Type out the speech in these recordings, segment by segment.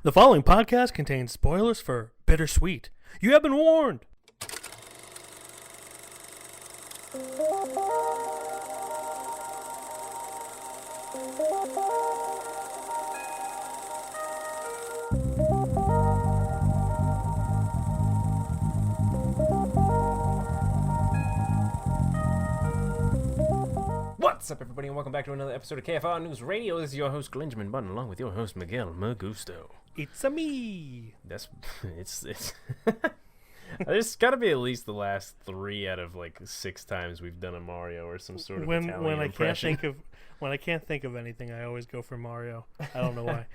The following podcast contains spoilers for Bittersweet. You have been warned. What's up, everybody, and welcome back to another episode of KFR News Radio. This is your host, Glenjamin Button, along with your host, Miguel Magusto. It's-a me. It's there's got to be at least the last 3 out of like 6 times we've done a Mario or some sort of Italian impression. When I can't think of anything, I always go for Mario. I don't know why.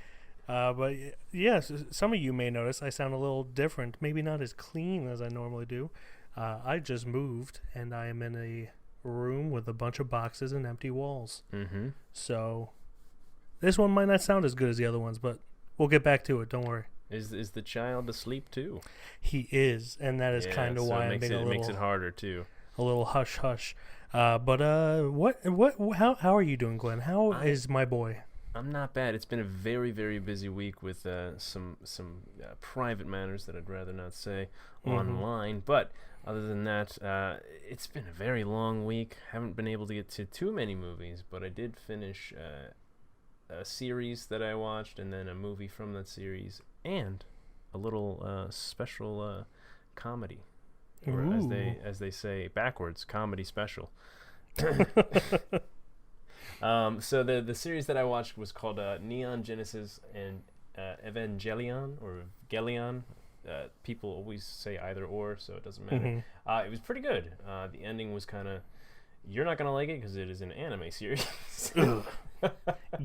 But yes, some of you may notice I sound a little different. Maybe not as clean as I normally do. I just moved, and I am in a room with a bunch of boxes and empty walls. Mm-hmm. So this one might not sound as good as the other ones, but we'll get back to it. Don't worry. Is the child asleep too? He is, and that is kind of why I'm being it makes it harder too. A little hush hush. But how are you doing, Glenn? How is my boy? I'm not bad. It's been a very, very busy week with some private matters that I'd rather not say online. But other than that, it's been a very long week. Haven't been able to get to too many movies, but I did finish a series that I watched, and then a movie from that series, and a little special comedy, or as they say backwards, comedy special. So the series that I watched was called Neon Genesis and Evangelion, or Evangelion. People always say either or, so it doesn't matter. It was pretty good. The ending was kind of... You're not going to like it because it is an anime series.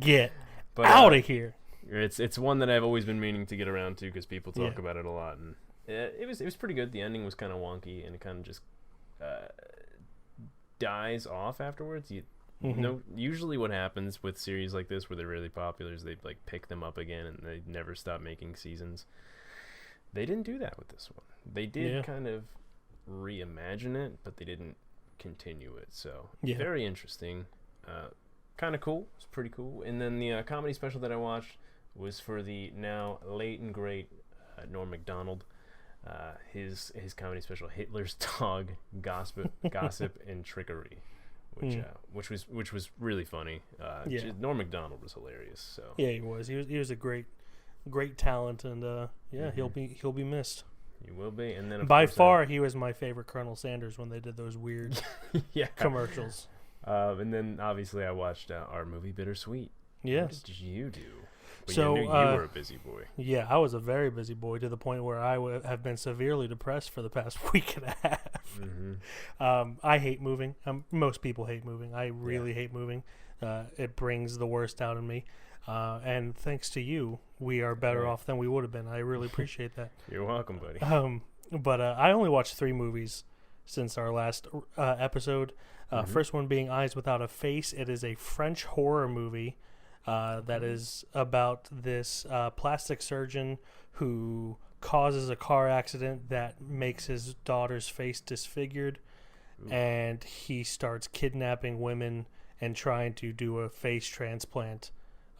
Get out of here. It's one that I've always been meaning to get around to because people talk about it a lot. And it was pretty good. The ending was kind of wonky, and it kind of just dies off afterwards. Usually what happens with series like this where they're really popular is they like pick them up again and they never stop making seasons. They didn't do that with this one. They did kind of reimagine it, but they didn't continue it. So very interesting. Kind of cool. It's pretty cool. And then the comedy special that I watched was for the now late and great Norm Macdonald. His comedy special, Hitler's Dog, Gossip and Trickery. Which was really funny. Norm Macdonald was hilarious. So yeah, he was. He was a great talent, and he'll be missed. He will be. And then by far, he was my favorite Colonel Sanders when they did those weird commercials. And then obviously I watched our movie Bittersweet. Yes. What did you do? But so you were a busy boy. Yeah, I was a very busy boy to the point where I have been severely depressed for the past week and a half. I hate moving. Most people hate moving. I really hate moving. It brings the worst out in me. And thanks to you, we are better off than we would have been. I really appreciate that. You're welcome, buddy. But I only watched 3 movies since our last episode. First one being Eyes Without a Face. It is a French horror movie. That is about this plastic surgeon who causes a car accident that makes his daughter's face disfigured. And he starts kidnapping women and trying to do a face transplant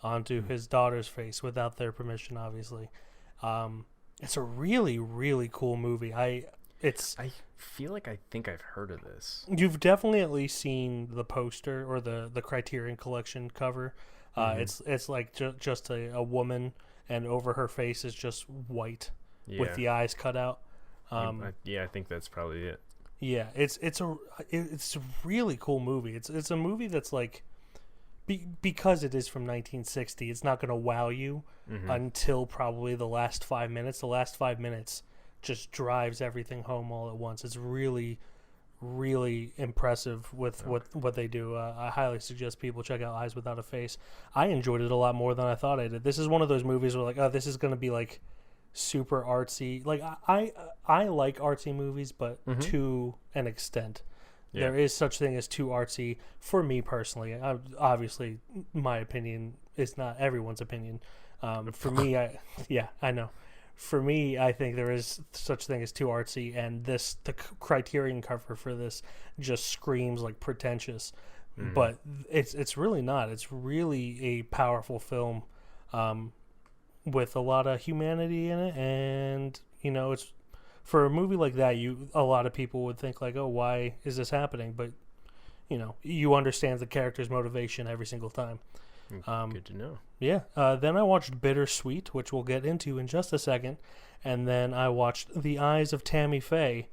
onto his daughter's face without their permission, obviously. It's a really, really cool movie. I feel like I think I've heard of this. You've definitely at least seen the poster or the Criterion Collection cover. It's like just a woman, and over her face is just white with the eyes cut out. I think that's probably it. Yeah, it's a really cool movie. It's a movie that's like, because it is from 1960, it's not going to wow you until probably the last 5 minutes. The last 5 minutes just drives everything home all at once. It's really, really impressive with what they do. I highly suggest people check out Eyes Without a Face. I enjoyed it a lot more than I thought I did. This is one of those movies where like, oh, this is going to be like super artsy. Like I like artsy movies, but to an extent. There is such thing as too artsy for me personally. Obviously, my opinion is not everyone's opinion. For me, I know. For me, I think there is such thing as too artsy, and the Criterion cover for this just screams like pretentious. But it's really not. It's really a powerful film. with a lot of humanity in it, and it's for a movie like that. A lot of people would think like, oh, why is this happening? But you understand the character's motivation every single time. Good to know. Yeah. Then I watched Bittersweet, which we'll get into in just a second, and then I watched The Eyes of Tammy Faye,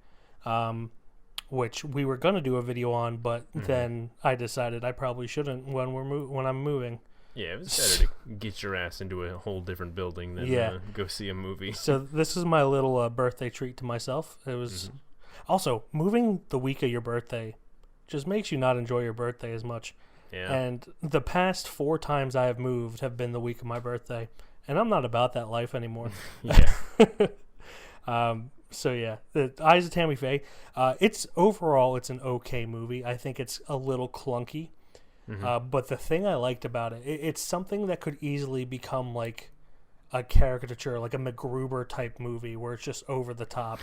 which we were gonna do a video on, but then I decided I probably shouldn't when I'm moving. Yeah, it was better to get your ass into a whole different building than go see a movie. So this is my little birthday treat to myself. It was also moving the week of your birthday just makes you not enjoy your birthday as much. Yeah. And the past 4 times I have moved have been the week of my birthday, and I'm not about that life anymore. Yeah. So yeah, The Eyes of Tammy Faye. It's an okay movie. I think it's a little clunky. But the thing I liked about it's something that could easily become like a caricature, like a MacGruber type movie where it's just over the top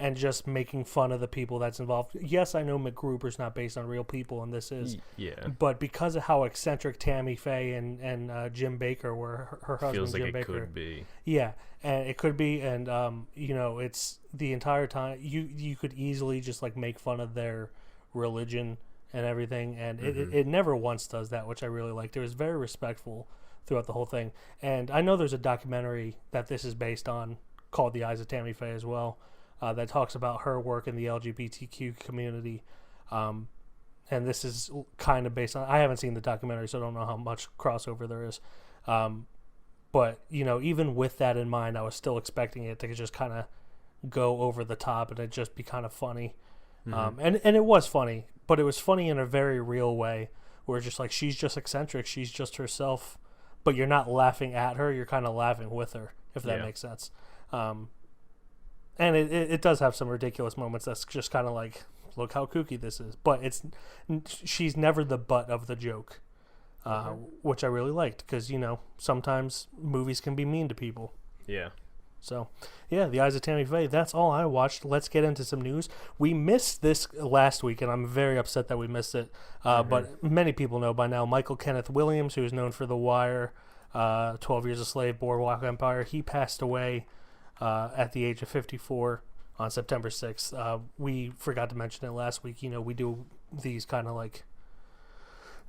and just making fun of the people that's involved. Yes, I know MacGruber's not based on real people, and this is. Yeah. But because of how eccentric Tammy Faye and Jim Baker were, her husband feels like Jim it Baker. could be. Yeah, and it could be, and it's the entire time you could easily just like make fun of their religion and everything, and it never once does that, which I really liked. It was very respectful throughout the whole thing. And I know there's a documentary that this is based on called The Eyes of Tammy Faye as well, that talks about her work in the LGBTQ community. And this is kind of based on, I haven't seen the documentary, so I don't know how much crossover there is. But, even with that in mind, I was still expecting it to just kind of go over the top and it just be kind of funny. And it was funny, but it was funny in a very real way where it's just like, she's just eccentric. She's just herself. But you're not laughing at her, you're kind of laughing with her, if that makes sense. And it does have some ridiculous moments that's just kind of like, look how kooky this is. But she's never the butt of the joke, which I really liked because, sometimes movies can be mean to people. Yeah. So, yeah, The Eyes of Tammy Faye, that's all I watched. Let's get into some news. We missed this last week, and I'm very upset that we missed it. But many people know by now, Michael Kenneth Williams, who is known for The Wire, 12 Years a Slave, Boardwalk Empire, he passed away at the age of 54 on September 6th. We forgot to mention it last week. We do these kind of like...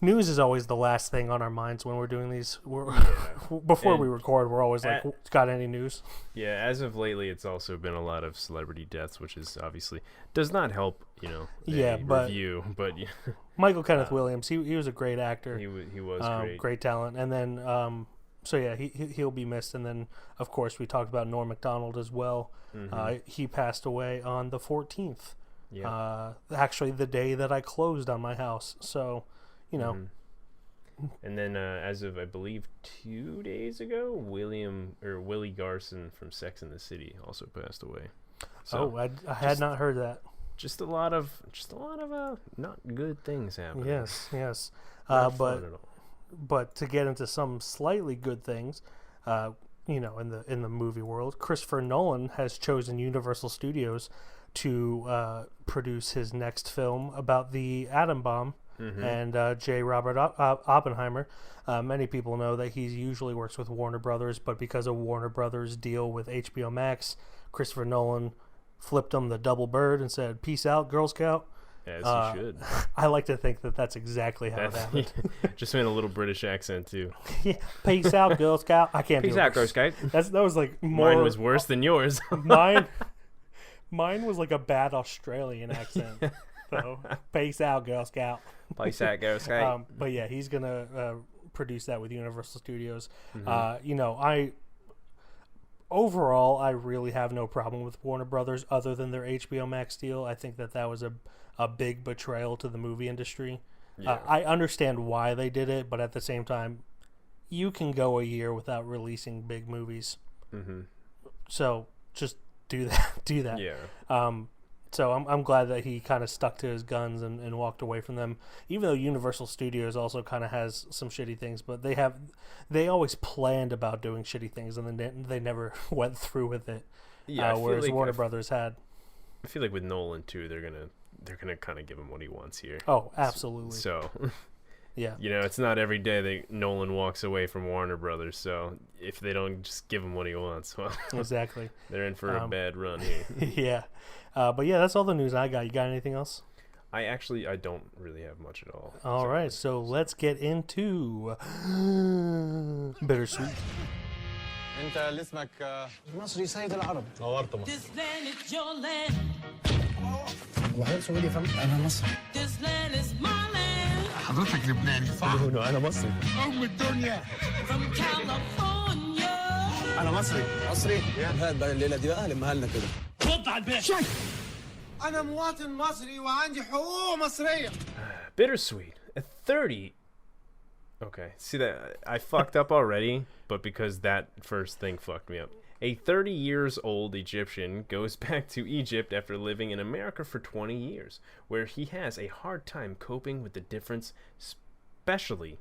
News is always the last thing on our minds when we're doing these. Before we record, we're always like, got any news? Yeah, as of lately, it's also been a lot of celebrity deaths, which is obviously does not help, review. But Michael Kenneth Williams, he was a great actor. He was great talent. And then, he'll be missed. And then, of course, we talked about Norm Macdonald as well. He passed away on the 14th. Yeah. Actually, the day that I closed on my house. So... And then as of I believe 2 days ago, Willie Garson from Sex and the City also passed away. So I had not heard that. Just a lot of not good things happening. Yes. But to get into some slightly good things, in the movie world, Christopher Nolan has chosen Universal Studios to produce his next film about the atom bomb. And J. Robert Oppenheimer. Many people know that he usually works with Warner Brothers, but because of Warner Brothers' deal with HBO Max, Christopher Nolan flipped him the double bird and said, "Peace out, Girl Scout." As he should. I like to think that that's exactly how it happened. Just made a little British accent too. Yeah, peace out, Girl Scout. I can't. Peace out, Girl Scout. That was like more. Mine was worse than yours. Mine was like a bad Australian accent. So, peace out, Girl Scout. Peace out, Girl Scout. But yeah, he's gonna produce that with Universal Studios. Overall, I really have no problem with Warner Brothers other than their HBO Max deal. I think that was a big betrayal to the movie industry. Yeah. I understand why they did it, but at the same time, you can go a year without releasing big movies. So just do that. Yeah. So I'm glad that he kind of stuck to his guns and walked away from them. Even though Universal Studios also kind of has some shitty things, but they always planned about doing shitty things and then they never went through with it. Yeah, whereas Warner Brothers had. I feel like with Nolan too, they're gonna kind of give him what he wants here. Oh, absolutely. So, Yeah. You know, it's not every day that Nolan walks away from Warner Brothers. So if they don't just give him what he wants, well, Exactly. they're in for a bad run here. Yeah. But yeah, that's all the news I got. You got anything else? I don't really have much at all. All right, so let's get into Bittersweet. انت اللي اسمك مصري سيد العرب نورت مصر وحيد سعودي فهمت انا مصري حضرتك لبناني صح؟ انا مصري ام الدنيا انا مصري هات بقى الليله دي بقى لمها لنا كده رد على الباشا انا مواطن مصري وعندي حقوق مصريه. Bittersweet, a 30. Okay, see that I fucked up already, but because that first thing fucked me up. A 30 years old Egyptian goes back to Egypt after living in America for 20 years, where he has a hard time coping with the difference, especially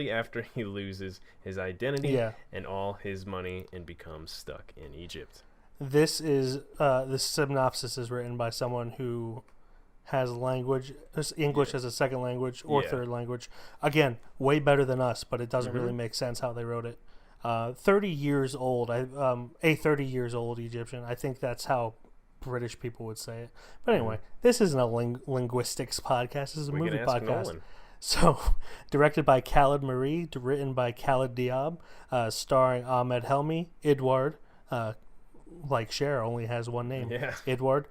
after he loses his identity and all his money and becomes stuck in Egypt. This synopsis is written by someone who has English as a second language or third language. Again, way better than us, but it doesn't really make sense how they wrote it. 30 years old, a 30 years old Egyptian. I think that's how British people would say it. But anyway, this isn't a linguistics podcast. This is a movie podcast. Nolan. So, directed by Khaled Marie, written by Khaled Diab, starring Ahmed Helmi, Edward, like Cher only has one name, Edward,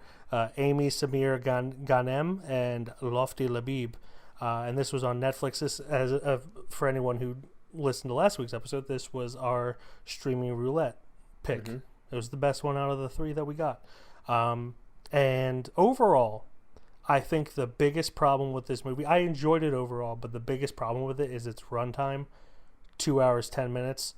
Amy Samir Ghanem, and Lofty Labib. And this was on Netflix. This, for anyone who listened to last week's episode, this was our streaming roulette pick. It was the best one out of the three that we got. And overall, I think the biggest problem with this movie, I enjoyed it overall, but the biggest problem with it is its runtime, 2 hours, 10 minutes.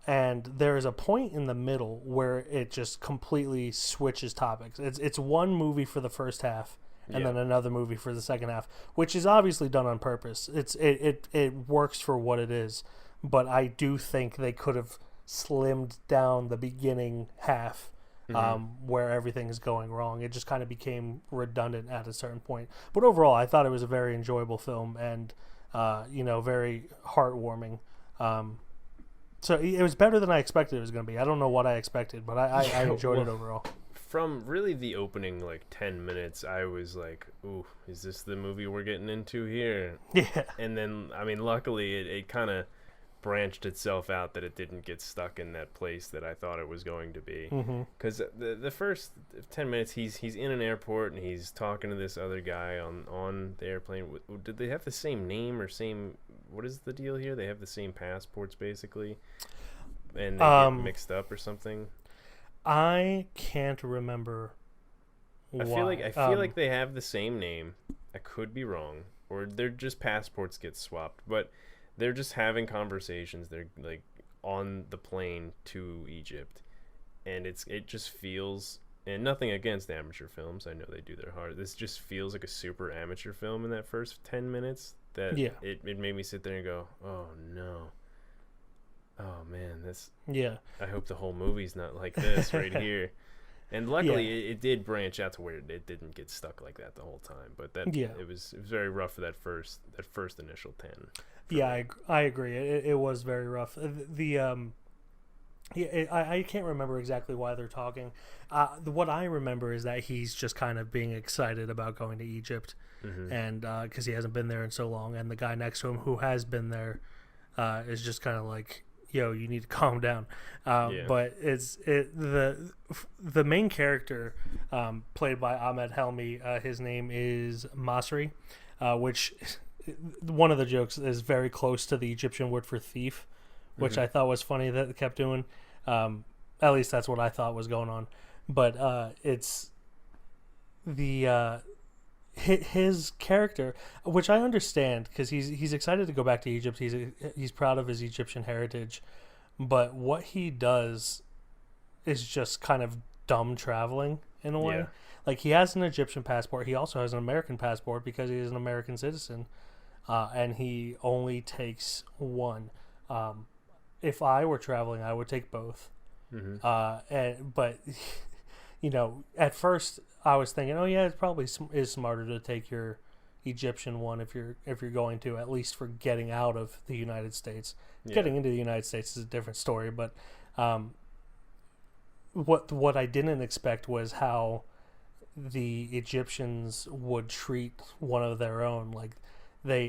And there is a point in the middle where it just completely switches topics. It's one movie for the first half and then another movie for the second half, which is obviously done on purpose. It works for what it is, but I do think they could have slimmed down the beginning half where everything is going wrong. It just kind of became redundant at a certain point. But overall, I thought it was a very enjoyable film and very heartwarming. So it was better than I expected it was going to be. I don't know what I expected, but I enjoyed it overall. From really the opening 10 minutes, I was like, ooh, is this the movie we're getting into here? Yeah. And then, luckily it kind of branched itself out that it didn't get stuck in that place that I thought it was going to be. Because the first 10 minutes, he's in an airport and he's talking to this other guy on the airplane. Did they have the same name or same... What is the deal here? They have the same passports, basically, and they get mixed up or something. I can't remember. I feel like they have the same name. I could be wrong, or they're just passports get swapped. But they're just having conversations. They're like on the plane to Egypt, and it just feels. And nothing against amateur films. I know they do their hard. This just feels like a super amateur film in that first 10 minutes. That it made me sit there and go, oh no, oh man, I hope the whole movie's not like this right here. And luckily it did branch out to where it didn't get stuck like that the whole time. But it was very rough for that first initial 10. Yeah, I agree. It was very rough. I can't remember exactly why they're talking. What I remember is that he's just kind of being excited about going to Egypt, and because he hasn't been there in so long, and the guy next to him who has been there is just kind of like, "Yo, you need to calm down." But the main character played by Ahmed Helmi. His name is Masri, which one of the jokes is very close to the Egyptian word for thief, which I thought was funny that it kept doing. At least that's what I thought was going on. But it's the his character, which I understand because he's excited to go back to Egypt. He's proud of his Egyptian heritage, but what he does is just kind of dumb traveling in a way. Like, he has an Egyptian passport. He also has an American passport because he is an American citizen, and he only takes one. If I were traveling, I would take both. But at first I was thinking, oh yeah, it probably is smarter to take your, Egyptian one if you're going to, at least for getting out of the United States. Yeah. Getting into the United States is a different story, but what I didn't expect was how the Egyptians would treat one of their own. Like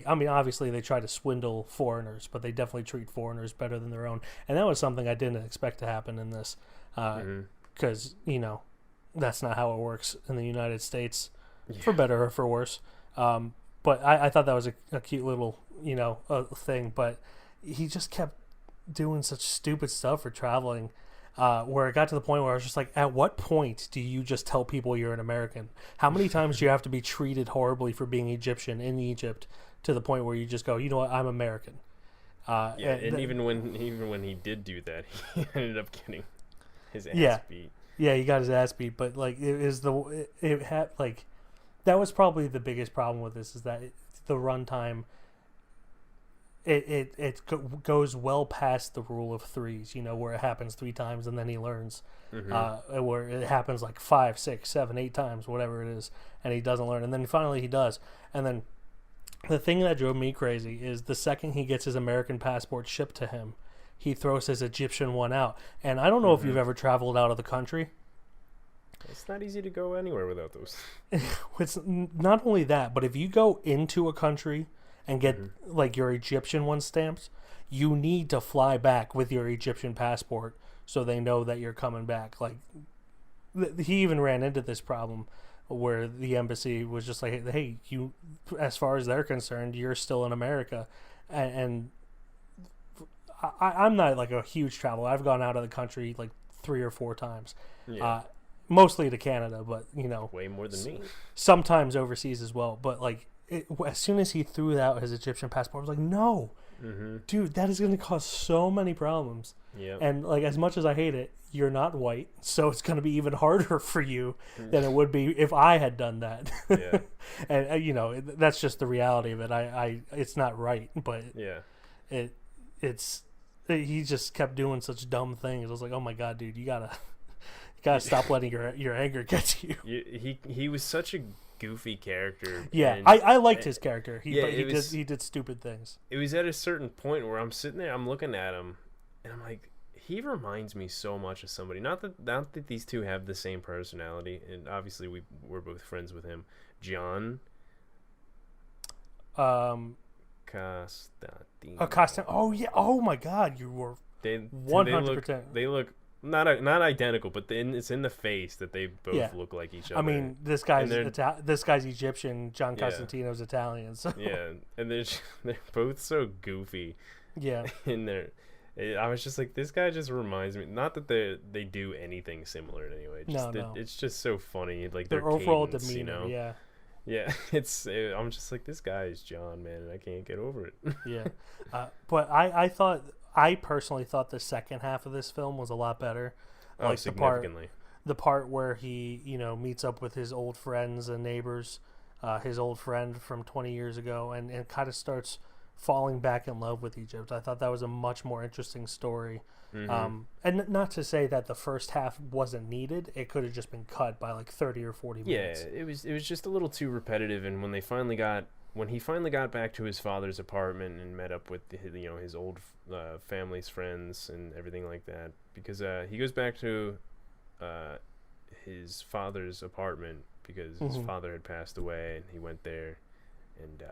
obviously they try to swindle foreigners, but they definitely treat foreigners better than their own. And that was something I didn't expect to happen in this, because that's not how it works in the United States, for better or for worse. But I thought that was a cute little thing. But he just kept doing such stupid stuff for traveling. Where it got to the point where I was just like, at what point do you just tell people you're an American? How many times do you have to be treated horribly for being Egyptian in Egypt to the point where you just go, you know what, I'm American? Even when he did do that, he ended up getting his ass beat. Yeah, he got his ass beat. But like, that was probably the biggest problem with this, is that the runtime. It goes well past the rule of threes, where it happens 3 times and then he learns, where it happens like 5, 6, 7, 8 times, whatever it is, and he doesn't learn, and then finally he does. And then the thing that drove me crazy is the second he gets his American passport shipped to him, he throws his Egyptian one out. And I don't know if you've ever traveled out of the country. It's not easy to go anywhere without those. It's not only that, but if you go into a country and get like your Egyptian one stamped, you need to fly back with your Egyptian passport so they know that you're coming back. Like he even ran into this problem where the embassy was just like, hey, you, as far as they're concerned, you're still in America. And I'm not like a huge traveler. I've gone out of the country like 3 or 4 times. Mostly to Canada, but way more than me. Sometimes overseas as well. But like, as soon as he threw out his Egyptian passport, I was like, no, dude, that is going to cause so many problems. Yeah. And like, as much as I hate it, you're not white, so it's going to be even harder for you than it would be if I had done that. Yeah. And that's just the reality of it. It's not right, but he just kept doing such dumb things. I was like, oh my god, dude, you gotta stop letting your anger get to you. He was such a goofy character. Yeah, I liked his character. He did stupid things. It was at a certain point where I'm sitting there, I'm looking at him, and I'm like, he reminds me so much of somebody. Not that these two have the same personality, and obviously we're both friends with him. John. Constantine. Oh yeah. Oh my God, you were 100%. They look not identical, but it's in the face that they both look like each other. I mean, this guy's Egyptian. John Costantino's Italian. So. Yeah, and they're both so goofy. Yeah. In there, I was just like, this guy just reminds me. Not that they do anything similar in any way. It's just so funny. Like their overall cadence, demeanor. Yeah. Yeah, I'm just like, this guy is John, man, and I can't get over it. Yeah, but I personally thought the second half of this film was a lot better. Like significantly. The part where he, meets up with his old friends and neighbors, his old friend from 20 years ago, and kind of starts falling back in love with Egypt. I thought that was a much more interesting story. And not to say that the first half wasn't needed. It could have just been cut by like 30 or 40 minutes. Yeah, it was just a little too repetitive. And when he finally got back to his father's apartment and met up with his old family's friends and everything like that, because he goes back to his father's apartment because his father had passed away, and he went there, and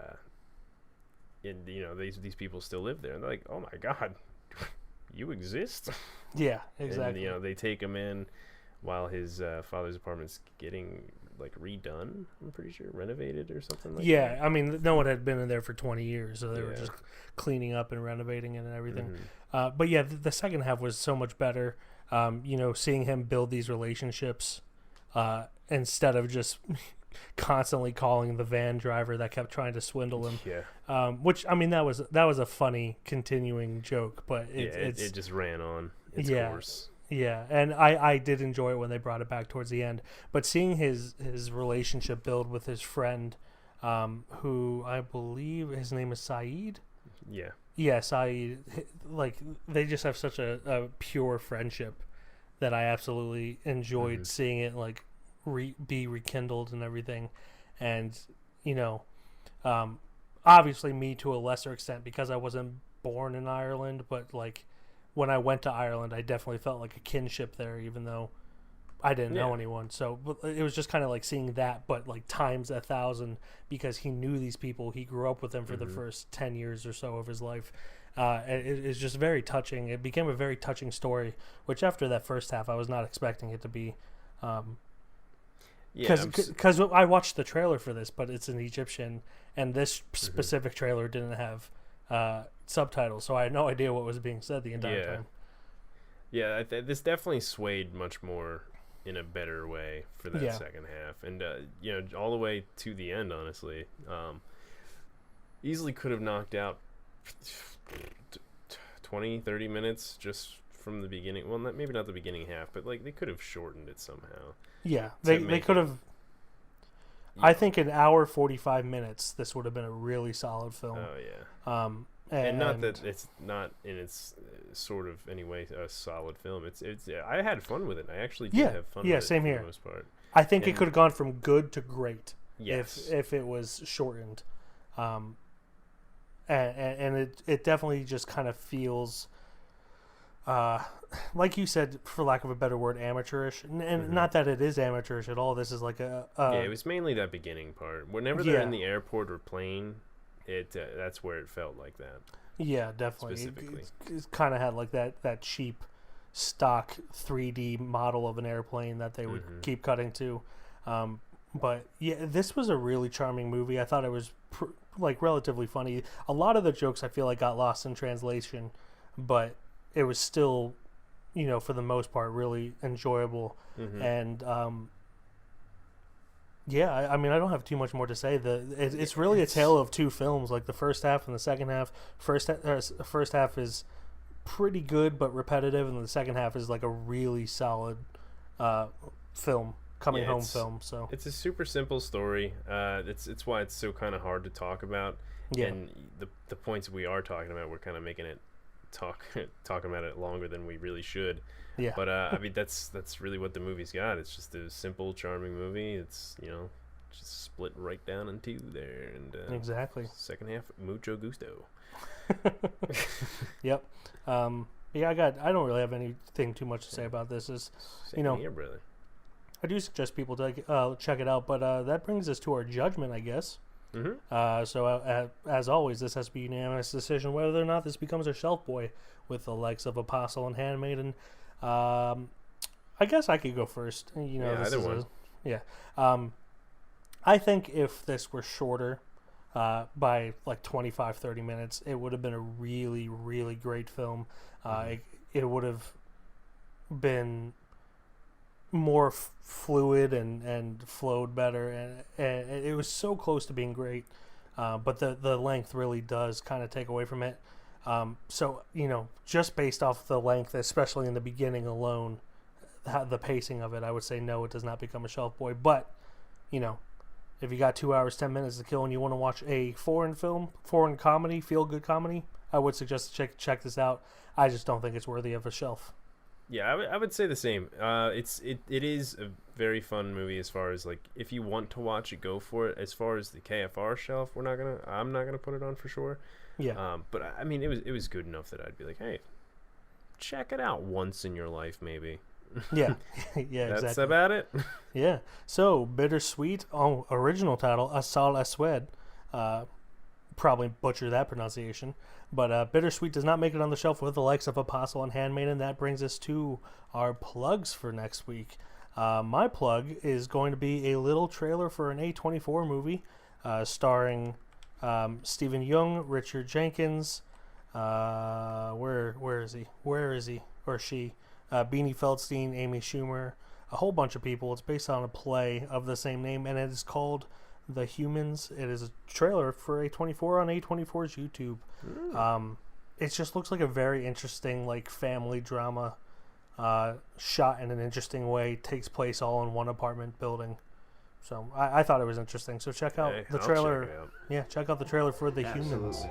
these people still live there, and they're like, oh my God, you exist. Yeah, exactly. And they take him in while his father's apartment's getting like redone, I'm pretty sure, renovated or something like that. Yeah, I mean, no one had been in there for 20 years, so they were just cleaning up and renovating it and everything. But yeah, the second half was so much better. Seeing him build these relationships instead of just constantly calling the van driver that kept trying to swindle him. Yeah. Which, I mean, that was a funny continuing joke, but it just ran on its course. Yeah, and I did enjoy it when they brought it back towards the end. But seeing his relationship build with his friend, who I believe his name is Saeed. Yeah. Yeah, Saeed. Like, they just have such a pure friendship that I absolutely enjoyed seeing it, like, be rekindled and everything. And, Obviously, me to a lesser extent because I wasn't born in Ireland, but like when I went to Ireland, I definitely felt like a kinship there, even though I didn't know anyone. So it was just kind of like seeing that, but like times 1,000 because he knew these people. He grew up with them for the first 10 years or so of his life. It's just very touching. It became a very touching story, which after that first half, I was not expecting it to be. Because I watched the trailer for this, but it's in Egyptian, and this specific trailer didn't have subtitles, so I had no idea what was being said the entire time. Yeah, this definitely swayed much more in a better way for that second half, and all the way to the end. Honestly, easily could have knocked out 20-30 minutes just from the beginning. Well, maybe not the beginning half, but like they could have shortened it somehow. Yeah, they could have. I think an hour 45 minutes. This would have been a really solid film. Oh yeah. And not that it's not in its sort of anyway a solid film. It's I had fun with it. I actually did have fun. Yeah, with same it here. For the most part. I think it could have gone from good to great. Yes. If it was shortened, and it definitely just kind of feels, like you said, for lack of a better word, amateurish. And not that it is amateurish at all. This is like a it was mainly that beginning part. Whenever they're in the airport or plane, that's where it felt like that. Yeah, definitely. Specifically, it kind of had like that cheap stock 3D model of an airplane that they would keep cutting to. But yeah, this was a really charming movie. I thought it was like relatively funny. A lot of the jokes I feel like got lost in translation, but it was still, for the most part, really enjoyable. And yeah, I mean, I don't have too much more to say. It's really a tale of two films, like the first half and the second half. First half is pretty good but repetitive, and the second half is like a really solid film, coming home film. So it's a super simple story. It's why it's so kind of hard to talk about. Yeah. And the points we are talking about, we're kind of making it talking about it longer than we really should. Yeah. But I mean, that's really what the movie's got. It's just a simple, charming movie. It's just split right down in two there, and exactly. Second half, mucho gusto. Yep. Yeah, I don't really have anything too much to say about this. Here, brother. I do suggest people to check it out, but that brings us to our judgment, I guess. So as always, this has to be a unanimous decision whether or not this becomes a shelf boy with the likes of Apostle and Handmaiden. I guess I could go first. Either one. I think if this were shorter by like 25-30 minutes, it would have been a really, really great film. It would have been more fluid and flowed better, and it was so close to being great, but the length really does kind of take away from it. So just based off the length, especially in the beginning alone, the pacing of it, I would say no, it does not become a shelf boy. But if you got 2 hours 10 minutes to kill and you want to watch a foreign comedy, feel good comedy, I would suggest check this out. I just don't think it's worthy of a shelf. Yeah, I would say the same. It is a very fun movie as far as like if you want to watch it, go for it. As far as the KFR shelf, I'm not gonna put it on for sure. Yeah. But I mean, it was good enough that I'd be like, hey, check it out once in your life, maybe. Yeah. Yeah. That's exactly. about it. Yeah. So Bittersweet. Original title Asal Aswed. Probably butcher that pronunciation, but Bittersweet does not make it on the shelf with the likes of Apostle and Handmaiden. That brings us to our plugs for next week. My plug is going to be a little trailer for an A24 movie starring Stephen Young, Richard Jenkins, where is he or she, Beanie Feldstein, Amy Schumer, a whole bunch of people. It's based on a play of the same name, and it is called The Humans. It is a trailer for A24 on A24's YouTube. It just looks like a very interesting like family drama, shot in an interesting way. Takes place all in one apartment building. So I thought it was interesting. So check out the trailer. Check out the trailer for The Humans.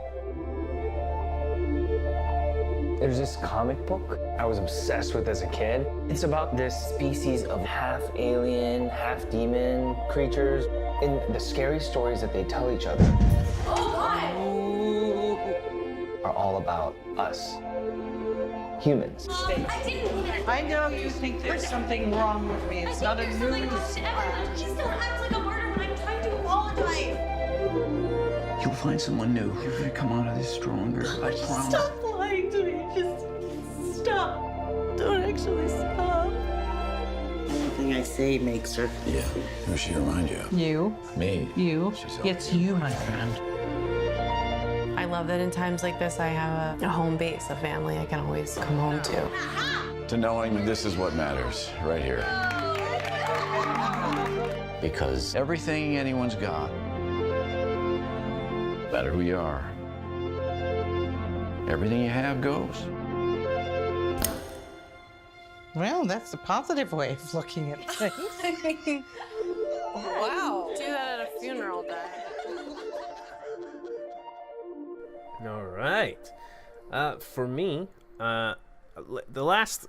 There's this comic book I was obsessed with as a kid. It's about this species of half alien, half demon creatures, and the scary stories that they tell each other are all about us, humans. I know you think there's something wrong with me. It's not a news. Just don't act like a murderer when I'm trying to apologize. You'll find someone new. You're gonna come out of this stronger. I promise. Stop lying to me. Just stop. Don't actually stop. Anything I say makes her. Yeah. Who she remind you of? You. Me. You. She's It's you, my friend. I love that in times like this, I have a home base, a family I can always come home to. To knowing this is what matters, right here. Because everything anyone's got, no matter who you are, everything you have goes. Well, that's the positive way of looking at things. Wow. Do that at a funeral, Dad. All right. For me, the last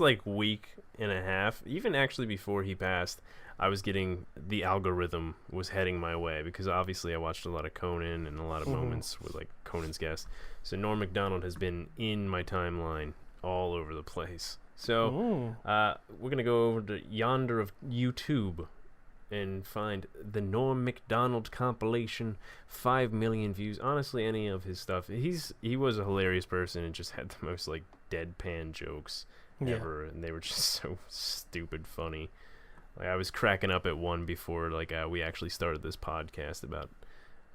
like week and a half, even actually before he passed, I was getting the algorithm was heading my way because obviously I watched a lot of Conan and a lot of moments with like Conan's guests. So Norm Macdonald has been in my timeline all over the place. So we're gonna go over to yonder of YouTube and find the Norm Macdonald compilation, 5 million views. Honestly, any of his stuff, he was a hilarious person and just had the most like deadpan jokes ever, and they were just so stupid funny. Like I was cracking up at one before like we actually started this podcast about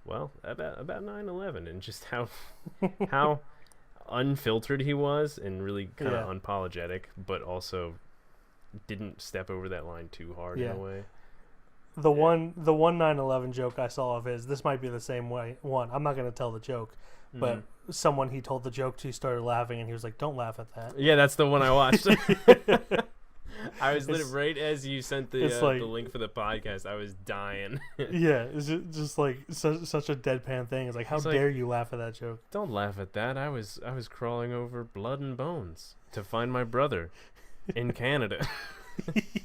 9/11 and just how unfiltered he was and really kind of unapologetic, but also didn't step over that line too hard in a way. The one 9/11 joke I saw of his, this might be the same one. I'm not going to tell the joke, but someone he told the joke to started laughing, and he was like, "Don't laugh at that." Yeah, that's the one I watched. I was right as you sent the link for the podcast. I was dying. Yeah, it's just like such a deadpan thing. It's like, how dare you laugh at that joke? Don't laugh at that. I was crawling over blood and bones to find my brother in Canada.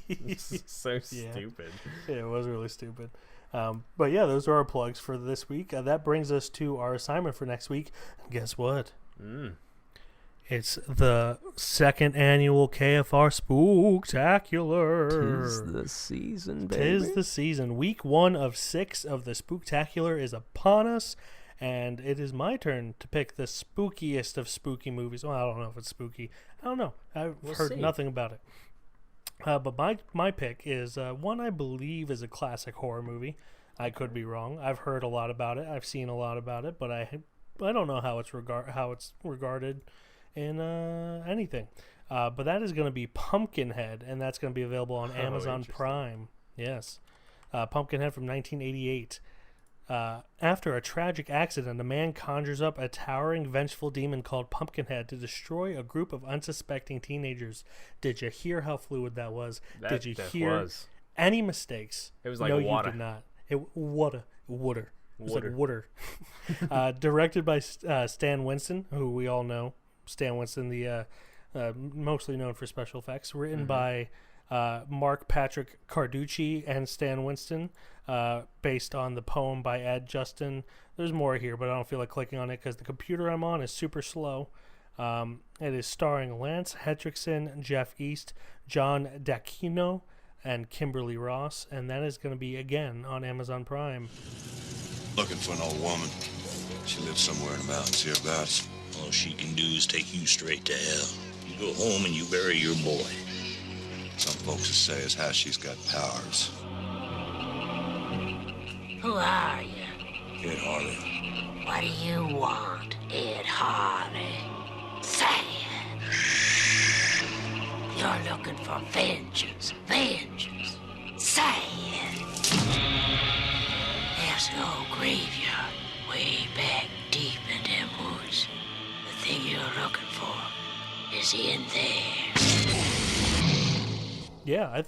It's so stupid. Yeah, it was really stupid. But yeah, those are our plugs for this week. That brings us to our assignment for next week. And guess what? It's the second annual KFR Spooktacular. 'Tis the season, baby. 'Tis the season. Week 1 of 6 of the Spooktacular is upon us, and it is my turn to pick the spookiest of spooky movies. Well, I don't know if it's spooky. I don't know. I've heard nothing about it. But my pick is one I believe is a classic horror movie. I could be wrong. I've heard a lot about it. I've seen a lot about it, but I don't know how it's regarded in anything. But that is going to be Pumpkinhead, and that's going to be available on Amazon Prime. Yes. Pumpkinhead from 1988. After a tragic accident, a man conjures up a towering, vengeful demon called Pumpkinhead to destroy a group of unsuspecting teenagers. Did you hear how fluid that was? Did you hear any mistakes? It was like no, water. you did not. Water. It was like water. Directed by Stan Winston, who we all know. Stan Winston, the mostly known for special effects. Written by Mark Patrick Carducci and Stan Winston, based on the poem by Ed Justin. There's more here, but I don't feel like clicking on it because the computer I'm on is super slow. It is starring Lance Henriksen, Jeff East, John D'Aquino, and Kimberly Ross, and that is going to be, again, on Amazon Prime. Looking for an old woman. She lives somewhere in the mountains hereabouts. All she can do is take you straight to hell. You go home and you bury your boy. Some folks will say as how she's got powers. Who are you? Ed Harley. What do you want, Ed Harley? Say it. You're looking for vengeance. Vengeance. Say it. There's an old graveyard way back deep in them woods. The thing you're looking for is in there. Yeah,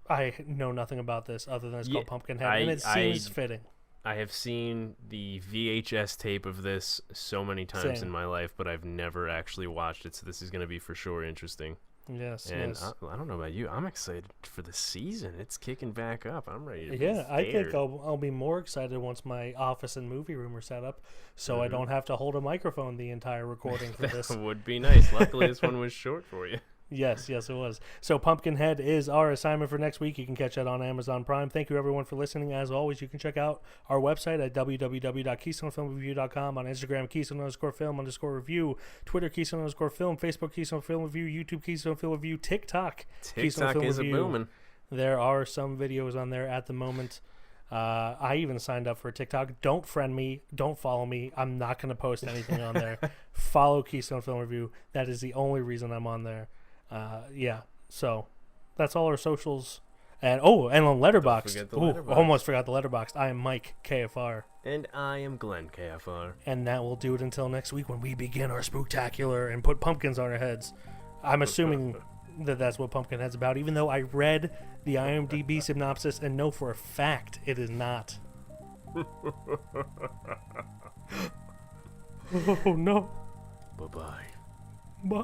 I know nothing about this other than it's called Pumpkinhead, and it seems fitting. I have seen the VHS tape of this so many times Same. in my life, but I've never actually watched it, so this is going to be for sure interesting. Yes, and yes. I don't know about you. I'm excited for the season. It's kicking back up. I'm ready to Yeah, I think scared. I'll be more excited once my office and movie room are set up, so I don't have to hold a microphone the entire recording for this. That would be nice. Luckily, this one was short for you. Yes, it was. So Pumpkinhead is our assignment for next week. You can catch that on Amazon Prime. Thank you, everyone, for listening. As always, you can check out our website at www.keystonefilmreview.com, on Instagram, Keystone_film_review, Twitter, Keystone_film, Facebook, Keystone Film Review, YouTube, Keystone Film Review, TikTok, Keystone TikTok Film is Review. a-booming. There are some videos on there at the moment. I even signed up for TikTok. Don't friend me. Don't follow me. I'm not going to post anything on there. Follow Keystone Film Review. That is the only reason I'm on there. So that's all our socials. And on Letterboxd. Almost forgot the Letterboxd. I am Mike KFR. And I am Glenn KFR. And that will do it until next week when we begin our spooktacular and put pumpkins on our heads. I'm assuming that's what Pumpkinhead's about, even though I read the IMDb synopsis and know for a fact it is not. Oh no. Bye-bye. Bye.